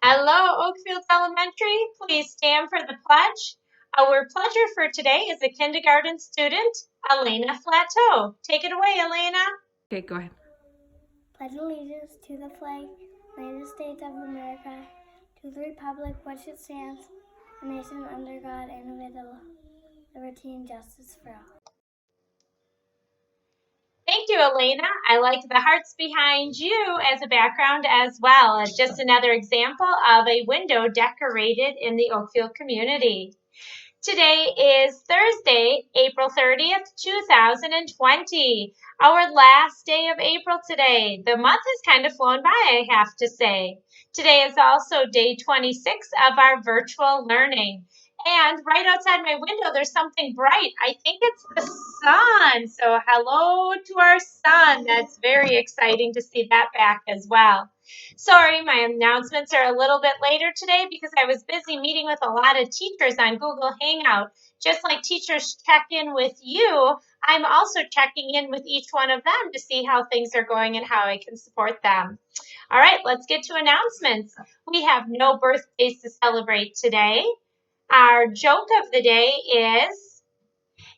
Hello, Oakfield Elementary. Please stand for the pledge. Our pledger for today is a kindergarten student, Elena Flateau. Take it away, Elena. Okay, go ahead. Pledge allegiance to the flag, United States of America, to the republic which it stands, a nation under God, indivisible, liberty and justice for all. Thank you, Elena. I like the hearts behind you as a background as well. It's just another example of a window decorated in the Oakfield community. Today is Thursday, April 30th, 2020. Our last day of April today. The month has kind of flown by, I have to say. Today is also day 26 of our virtual learning. And right outside my window, there's something bright. I think it's the sun. So hello to our sun. That's very exciting to see that back as well. Sorry, my announcements are a little bit later today because I was busy meeting with a lot of teachers on Google Hangout. Just like teachers check in with you, I'm also checking in with each one of them to see how things are going and how I can support them. All right, let's get to announcements. We have no birthdays to celebrate today. Our joke of the day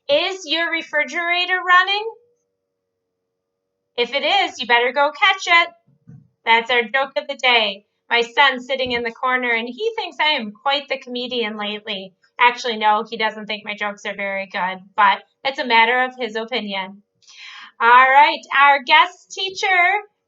is your refrigerator running? If it is, you better go catch it. That's our joke of the day. My son's sitting in the corner and he thinks I am quite the comedian lately. Actually, no, he doesn't think my jokes are very good, but it's a matter of his opinion. All right, our guest teacher,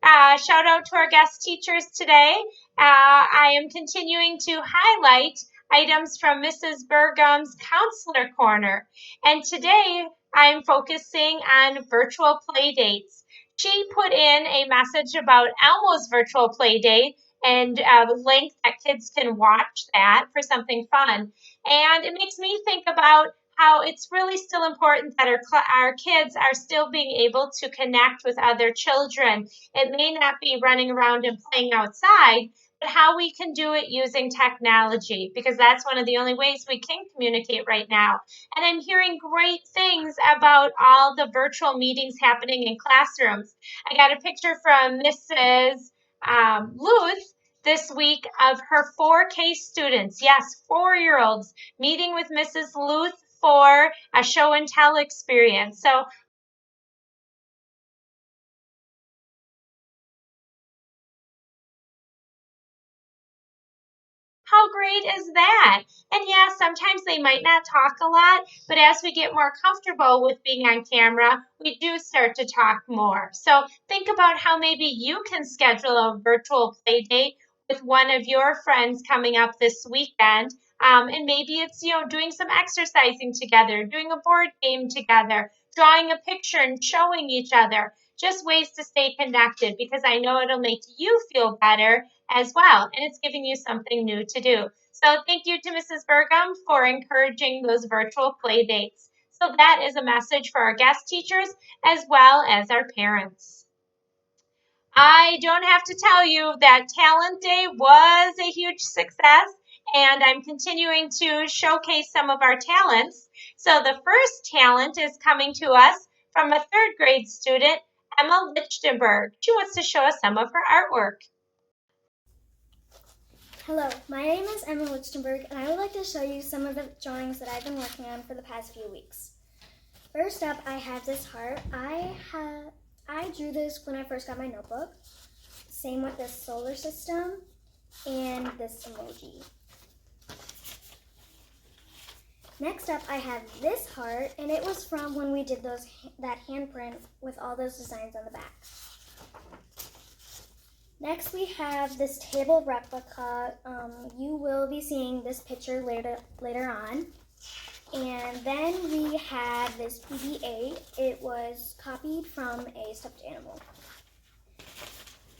shout out to our guest teachers today. I am continuing to highlight items from Mrs. Burgum's Counselor Corner. And today I'm focusing on virtual play dates. She put in a message about Elmo's virtual play date and a link that kids can watch that for something fun. And it makes me think about how it's really still important that our kids are still being able to connect with other children. It may not be running around and playing outside, but how we can do it using technology, because that's one of the only ways we can communicate right now. And I'm hearing great things about all the virtual meetings happening in classrooms. I got a picture from Mrs. Luth this week of her 4K students, yes, 4-year-olds, meeting with Mrs. Luth for a show and tell experience. So how great is that? And yeah, sometimes they might not talk a lot, but as we get more comfortable with being on camera, we do start to talk more. So think about how maybe you can schedule a virtual play date with one of your friends coming up this weekend. And maybe it's, doing some exercising together, doing a board game together, drawing a picture and showing each other. Just ways to stay connected because I know it'll make you feel better as well, and it's giving you something new to do. So thank you to Mrs. Burgum for encouraging those virtual play dates. So that is a message for our guest teachers as well as our parents. I don't have to tell you that Talent Day was a huge success, and I'm continuing to showcase some of our talents. So the first talent is coming to us from a third grade student, Emma Lichtenberg. She wants to show us some of her artwork. Hello, my name is Emma Lichtenberg, and I would like to show you some of the drawings that I've been working on for the past few weeks. First up, I have this heart. I drew this when I first got my notebook. Same with this solar system and this emoji. Next up, I have this heart, and it was from when we did that handprint with all those designs on the back. Next, we have this table replica. You will be seeing this picture later on. And then we have this BB-8. It was copied from a stuffed animal.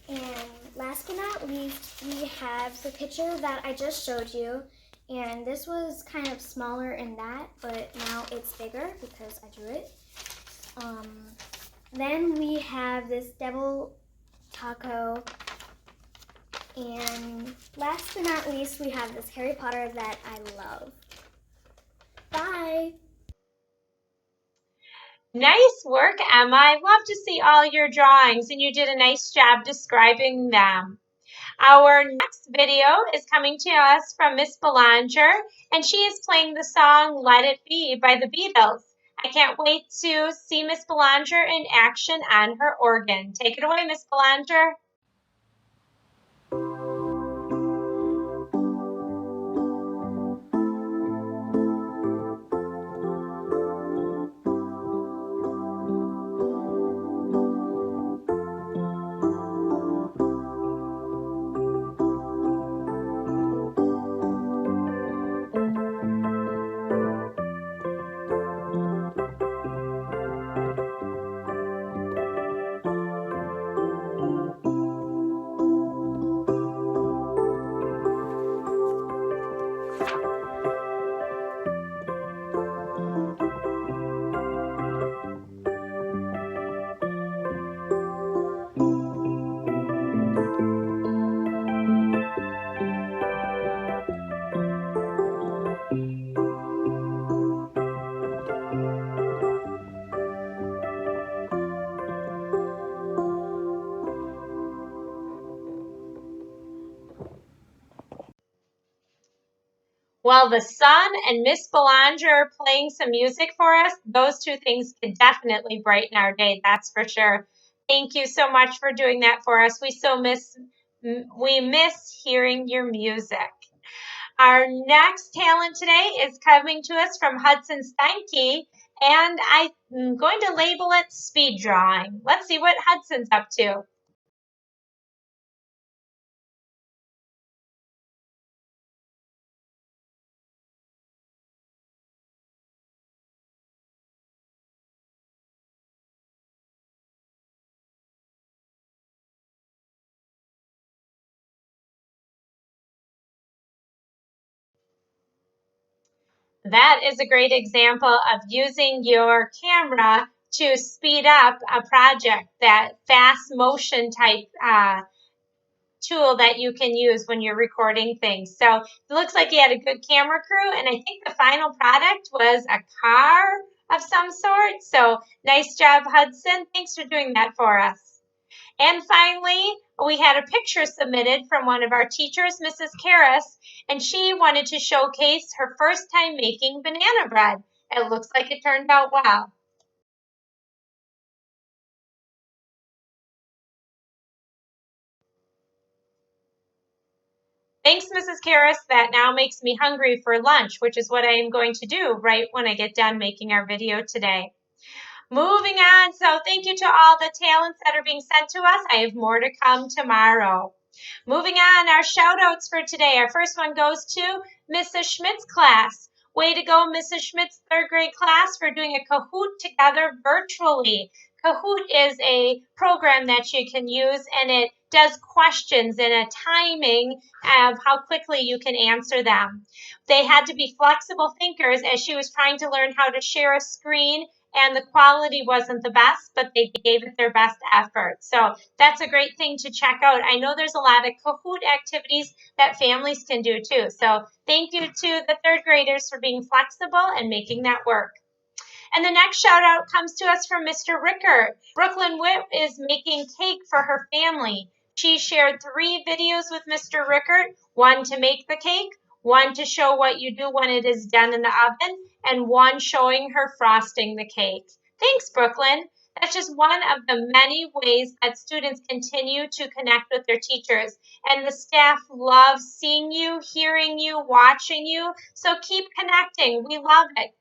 And last but not least, we have the picture that I just showed you. And this was kind of smaller in that, but now it's bigger because I drew it. Then we have this devil taco. And last but not least, we have this Harry Potter that I love. Bye! Nice work, Emma. I love to see all your drawings, and you did a nice job describing them. Our next video is coming to us from Miss Belanger, and she is playing the song Let It Be by the Beatles. I can't wait to see Miss Belanger in action on her organ. Take it away, Miss Belanger. While the sun and Miss Belanger are playing some music for us, those two things can definitely brighten our day, that's for sure. Thank you so much for doing that for us. We miss hearing your music. Our next talent today is coming to us from Hudson Steinke, and I'm going to label it speed drawing. Let's see what Hudson's up to. That is a great example of using your camera to speed up a project, that fast motion type tool that you can use when you're recording things. So it looks like you had a good camera crew, and I think the final product was a car of some sort. So nice job, Hudson. Thanks for doing that for us. And finally, we had a picture submitted from one of our teachers, Mrs. Karras, and she wanted to showcase her first time making banana bread. It looks like it turned out well. Thanks, Mrs. Karras. That now makes me hungry for lunch, which is what I am going to do right when I get done making our video today. Moving on, so thank you to all the talents that are being sent to us. I have more to come tomorrow. Moving on, our shout outs for today. Our first one goes to Mrs. Schmidt's class. Way to go, Mrs. Schmidt's third grade class, for doing a Kahoot together virtually. Kahoot is a program that you can use, and it does questions in a timing of how quickly you can answer them. They had to be flexible thinkers as she was trying to learn how to share a screen, and the quality wasn't the best, but they gave it their best effort. So that's a great thing to check out. I know there's a lot of Kahoot activities that families can do too. So thank you to the third graders for being flexible and making that work. And the next shout out comes to us from Mr. Rickert. Brooklyn Witt is making cake for her family. She shared 3 videos with Mr. Rickert, one to make the cake, one to show what you do when it is done in the oven, and one showing her frosting the cake. Thanks, Brooklyn. That's just one of the many ways that students continue to connect with their teachers. And the staff loves seeing you, hearing you, watching you. So keep connecting. We love it.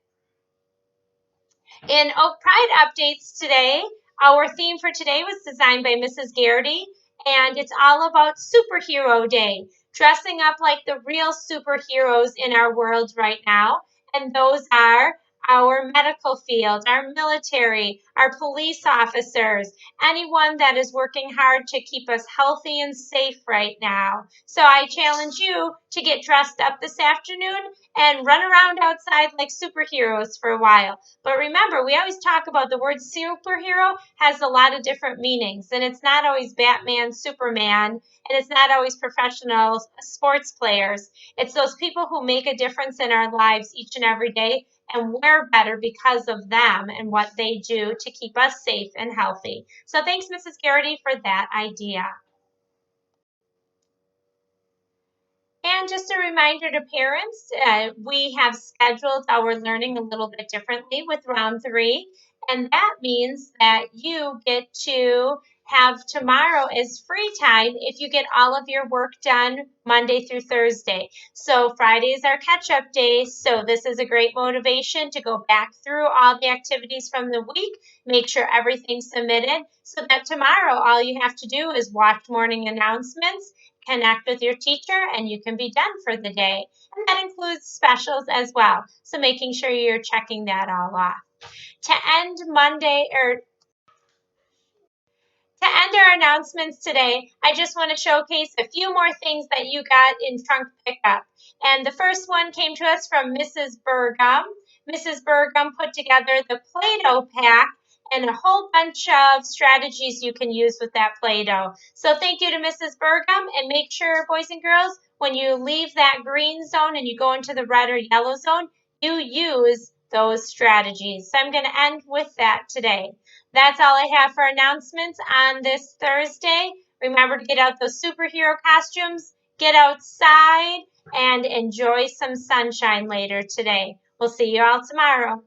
In Oak Pride updates today, our theme for today was designed by Mrs. Garrity, and it's all about Superhero Day, dressing up like the real superheroes in our world right now. And those are our medical field, our military, our police officers, anyone that is working hard to keep us healthy and safe right now. So I challenge you to get dressed up this afternoon and run around outside like superheroes for a while. But remember, we always talk about the word superhero has a lot of different meanings, and it's not always Batman, Superman, and it's not always professional sports players. It's those people who make a difference in our lives each and every day, and we're better because of them and what they do to keep us safe and healthy. So thanks, Mrs. Garrity, for that idea. And just a reminder to parents, we have scheduled our learning a little bit differently with round 3. And that means that you get to have tomorrow as free time if you get all of your work done Monday through Thursday. So Friday is our catch-up day. So this is a great motivation to go back through all the activities from the week, make sure everything's submitted, so that tomorrow all you have to do is watch morning announcements, connect with your teacher, and you can be done for the day. And that includes specials as well. So making sure you're checking that all off. To end our announcements today, I just want to showcase a few more things that you got in trunk pickup. And the first one came to us from Mrs. Burgum. Mrs. Burgum put together the Play-Doh pack and a whole bunch of strategies you can use with that Play-Doh. So thank you to Mrs. Burgum, and make sure, boys and girls, when you leave that green zone and you go into the red or yellow zone, you use those strategies. So I'm going to end with that today. That's all I have for announcements on this Thursday. Remember to get out those superhero costumes, get outside, and enjoy some sunshine later today. We'll see you all tomorrow.